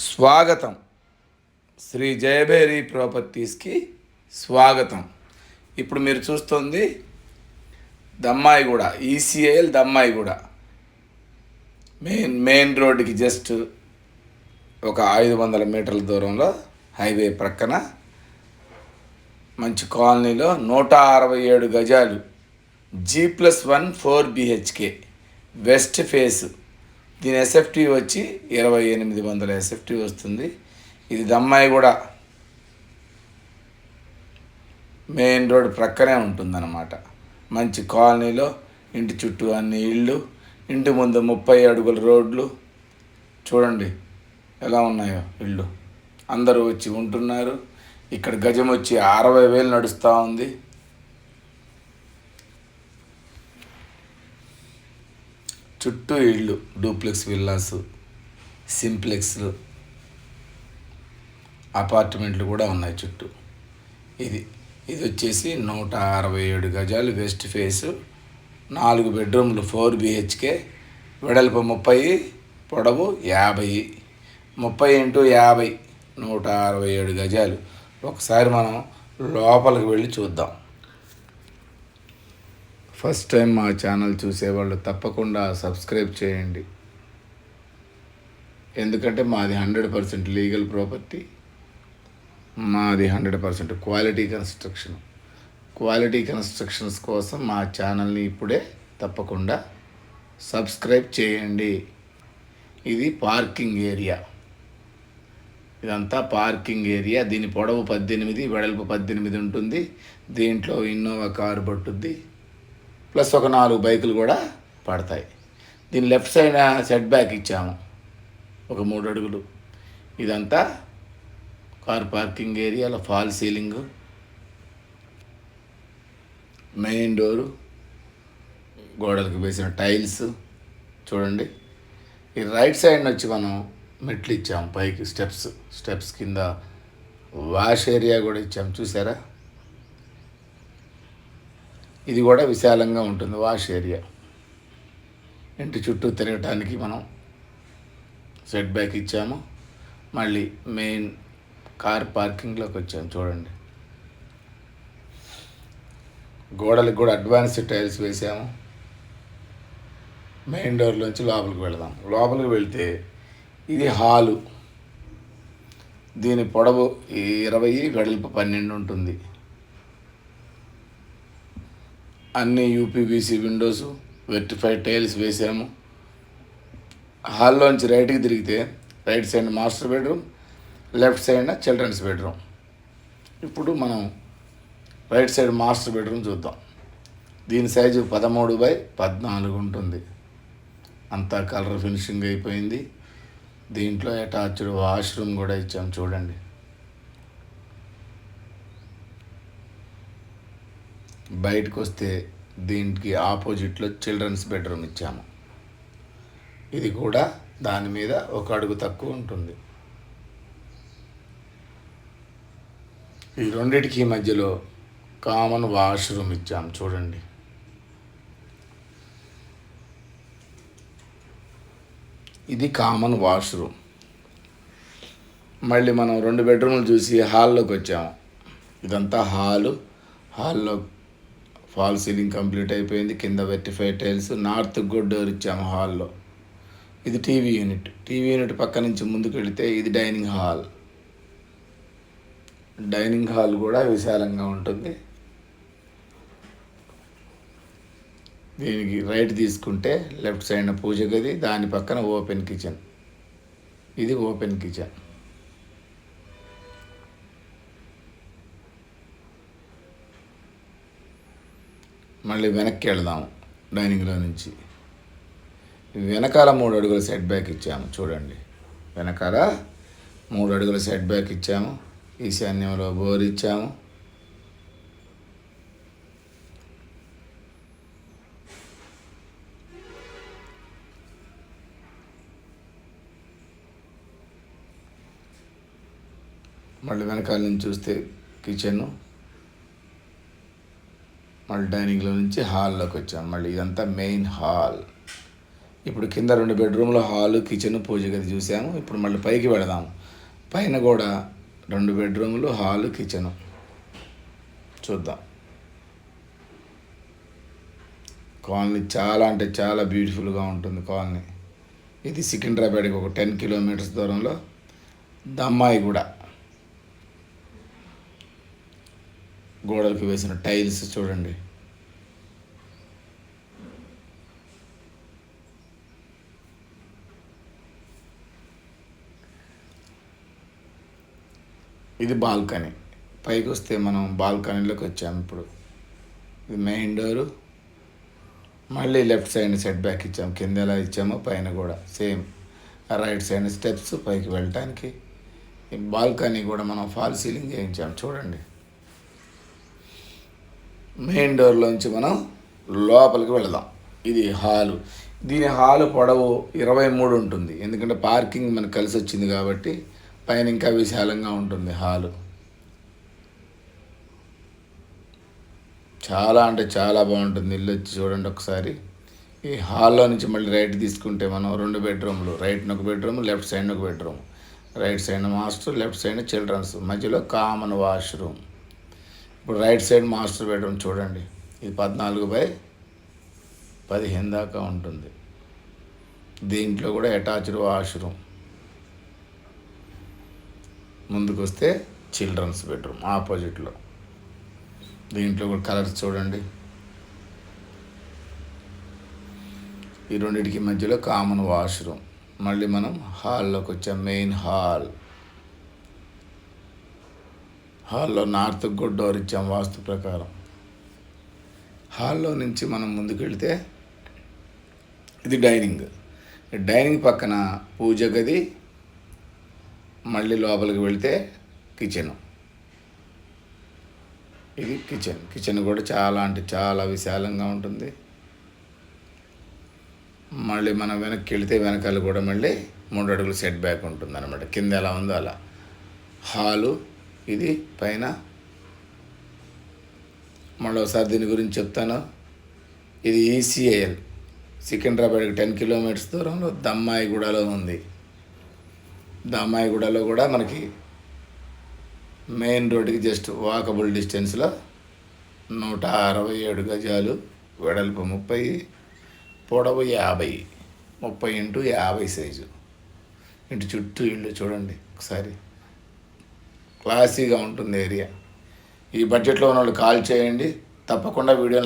స్వాగతం. శ్రీ జయభేరి ప్రాపర్టీస్కి స్వాగతం. ఇప్పుడు మీరు చూస్తుంది దమ్మాయిగూడ, ఈసీఐఎల్ దమ్మాయిగూడ మెయిన్ రోడ్డుకి జస్ట్ ఒక 500 మీటర్ల దూరంలో హైవే ప్రక్కన మంచి కాలనీలో 167 గజాలు G+1 4 BHK వెస్ట్ ఫేస్. దీని ఎస్ఎఫ్టీ వచ్చి 2800 ఎస్ఎఫ్టీ వస్తుంది. ఇది దమ్మాయిగూడ మెయిన్ రోడ్ ప్రక్కనే ఉంటుందన్నమాట. మంచి కాలనీలో ఇంటి చుట్టూ అన్ని ఇళ్ళు, ఇంటి ముందు 30 అడుగుల రోడ్లు. చూడండి ఎలా ఉన్నాయో ఇళ్ళు. అందరూ వచ్చి ఉంటున్నారు. ఇక్కడ గజం వచ్చి 60,000 నడుస్తూ ఉంది. చుట్టూ ఇళ్ళు, డూప్లెక్స్ విల్లాస్, సింప్లెక్స్లు, అపార్ట్మెంట్లు కూడా ఉన్నాయి చుట్టూ. ఇది వచ్చేసి 167 గజాలు వెస్ట్ ఫేసు, 4 బెడ్రూమ్లు 4 BHK, వెడల్పు 30, పొడవు 50, 30 × 50, 167 గజాలు. ఒకసారి మనం లోపలికి వెళ్ళి చూద్దాం. ఫస్ట్ టైం మా ఛానల్ చూసేవాళ్ళు తప్పకుండా సబ్స్క్రైబ్ చేయండి. ఎందుకంటే మాది 100% లీగల్ ప్రాపర్టీ, మాది 100% క్వాలిటీ కన్స్ట్రక్షన్. క్వాలిటీ కన్స్ట్రక్షన్స్ కోసం మా ఛానల్ని ఇప్పుడే తప్పకుండా సబ్స్క్రైబ్ చేయండి. ఇది పార్కింగ్ ఏరియా, ఇదంతా పార్కింగ్ ఏరియా. దీని పొడవు 18, వెడల్పు 18 ఉంటుంది. దీంట్లో ఇన్నోవా కారు పట్టుద్ది, ప్లస్ ఒక 4 బైకులు కూడా పడతాయి. దీని లెఫ్ట్ సైడ్ సెట్ బ్యాక్ ఇచ్చాము ఒక 3 అడుగులు. ఇదంతా కార్ పార్కింగ్ ఏరియాలో ఫాల్ సీలింగ్, మెయిన్ డోరు, గోడలకు వేసిన టైల్స్ చూడండి. ఈ రైట్ సైడ్ వచ్చి మనం మెట్లు ఇచ్చాము పైకి, స్టెప్స్ కింద వాష్ ఏరియా కూడా ఇచ్చాము. చూసారా, ఇది కూడా విశాలంగా ఉంటుంది వాష్ ఏరియా. ఇంటి చుట్టూ తిరగటానికి మనం సెట్ బ్యాక్ ఇచ్చాము. మళ్ళీ మెయిన్ కార్ పార్కింగ్లోకి వచ్చాము. చూడండి, గోడలకు కూడా అడ్వాన్స్డ్ టైల్స్ వేసాము. మెయిన్ డోర్లోంచి లోపలికి వెళదాం. లోపలికి వెళ్తే ఇది హాలు. దీని పొడవు 20, వెడల్పు 12 ఉంటుంది. అన్ని UPVC విండోస్, వెర్టిఫైడ్ టైల్స్ వేసాము. హాల్లోంచి రైట్కి తిరిగితే right side master bedroom, left side children's bedroom. ఇప్పుడు మనం రైట్ సైడ్ మాస్టర్ బెడ్రూమ్ చూద్దాం. దీని సైజు 13/14 ఉంటుంది. అంతా కలర్ ఫినిషింగ్ అయిపోయింది. దీంట్లో అటాచ్డ్ వాష్రూమ్ కూడా ఇచ్చాము. చూడండి, బయటకు వస్తే దీనికి ఆపోజిట్లో చిల్డ్రన్స్ బెడ్రూమ్ ఇచ్చాము. ఇది కూడా దాని మీద 1 అడుగు తక్కువ ఉంటుంది. ఈ రెండిటికి మధ్యలో కామన్ వాష్రూమ్ ఇచ్చాము. చూడండి, ఇది కామన్ వాష్రూమ్. మళ్ళీ మనం 2 బెడ్రూమ్లు చూసి హాల్లోకి వచ్చాము. ఇదంతా హాల్లో ఫాల్ సీలింగ్ కంప్లీట్ అయిపోయింది. కింద వెర్టిఫైడ్ టైల్స్, నార్త్ గుడ్ డోర్ ఇచ్చాము హాల్లో. ఇది టీవీ యూనిట్ పక్క నుంచి ముందుకు వెళితే ఇది డైనింగ్ హాల్ కూడా విశాలంగా ఉంటుంది. దీనికి రైట్ తీసుకుంటే లెఫ్ట్ సైడ్ పూజ గది, దాని పక్కన ఓపెన్ కిచెన్. ఇది ఓపెన్ కిచెన్. మళ్ళీ వెనక్కి వెళదాము. డైనింగ్లో నుంచి వెనకాల 3 అడుగుల సెట్ బ్యాక్ ఇచ్చాము. చూడండి, వెనకాల 3 అడుగుల సెట్ బ్యాక్ ఇచ్చాము. ఈశాన్యంలో బోర్ ఇచ్చాము. మళ్ళీ వెనకాల నుంచి చూస్తే కిచెను. మళ్ళీ డైనింగ్లో నుంచి హాల్లోకి వచ్చాము. మళ్ళీ ఇదంతా మెయిన్ హాల్. ఇప్పుడు కింద 2 బెడ్రూమ్లు, హాలు, కిచెన్, పూజ గది చూసాము. ఇప్పుడు మళ్ళీ పైకి వెళదాము. పైన కూడా 2 బెడ్రూమ్లు, హాలు, కిచెను చూద్దాం. కాలనీ చాలా అంటే చాలా బ్యూటిఫుల్గా ఉంటుంది కాలనీ. ఇది సికింద్రాబాద్కి ఒక 10 కిలోమీటర్స్ దూరంలో దమ్మాయిగూడ. గోడలకు వేసిన టైల్స్ చూడండి. ఇది బాల్కనీ. పైకి వస్తే మనం బాల్కనీలోకి వచ్చాము. ఇప్పుడు ఇది మెయిన్ డోరు. మళ్ళీ లెఫ్ట్ సైడ్ సెట్ బ్యాక్ ఇచ్చాము. కింద ఎలా ఇచ్చామో పైన కూడా సేమ్. రైట్ సైడ్ స్టెప్స్ పైకి వెళ్ళటానికి. ఈ బాల్కనీ కూడా మనం ఫాల్ సీలింగ్ చేయించాము చూడండి. మెయిన్ డోర్లోంచి మనం లోపలికి వెళదాం. ఇది హాలు. దీని హాలు పొడవు 23 ఉంటుంది. ఎందుకంటే పార్కింగ్ మనకు కలిసి వచ్చింది కాబట్టి పైన ఇంకా విశాలంగా ఉంటుంది హాలు. చాలా అంటే చాలా బాగుంటుంది ఇల్లు. వచ్చి చూడండి ఒకసారి. ఈ హాల్లో నుంచి మళ్ళీ రైట్ తీసుకుంటే మనం 2 బెడ్రూమ్లు, రైట్న ఒక బెడ్రూమ్, లెఫ్ట్ సైడ్ ఒక bedroom. Right side master, left side children's, మధ్యలో కామన్ వాష్రూమ్. ఇప్పుడు రైట్ సైడ్ మాస్టర్ బెడ్రూమ్ చూడండి. ఇది 14x15 దాకా ఉంటుంది. దీంట్లో కూడా అటాచ్డ్ వాష్రూమ్. ముందుకు వస్తే చిల్డ్రన్స్ బెడ్రూమ్ ఆపోజిట్లో. దీంట్లో కూడా కలర్స్ చూడండి. ఈ రెండింటికి మధ్యలో కామన్ వాష్రూమ్. మళ్ళీ మనం హాల్లోకి వచ్చాం. మెయిన్ హాల్లో నార్త్ కూడా డోర్ ఇచ్చాం వాస్తు ప్రకారం. హాల్లో నుంచి మనం ముందుకు వెళితే ఇది డైనింగ్. డైనింగ్ పక్కన పూజ గది. మళ్ళీ లోపలికి వెళితే కిచెను. ఇది కిచెన్ కూడా చాలా అంటే చాలా విశాలంగా ఉంటుంది. మళ్ళీ మనం వెనక్కి వెళితే వెనకాల కూడా మళ్ళీ 3 అడుగులు సెట్ బ్యాక్ ఉంటుంది అనమాట. కింద ఎలా ఉందో అలా. హాలు ఇది పైన. మళ్ళీ ఒకసారి దీని గురించి చెప్తాను. ఇది ఈసీఐఎల్ సికింద్రాబాద్కి 10 కిలోమీటర్స్ దూరంలో దమ్మాయిగూడలో ఉంది. దమ్మాయిగూడలో కూడా మనకి మెయిన్ రోడ్డుకి జస్ట్ వాకబుల్ డిస్టెన్స్లో 167 గజాలు, వెడల్పు 30, పొడవు 50, 30x50 సైజు. ఇంటి చుట్టూ ఇల్లు చూడండి ఒకసారి. క్లాసీగా ఉంటుంది ఏరియా. ఈ బడ్జెట్లో ఉన్న వాళ్ళు కాల్ చేయండి. తప్పకుండా వీడియో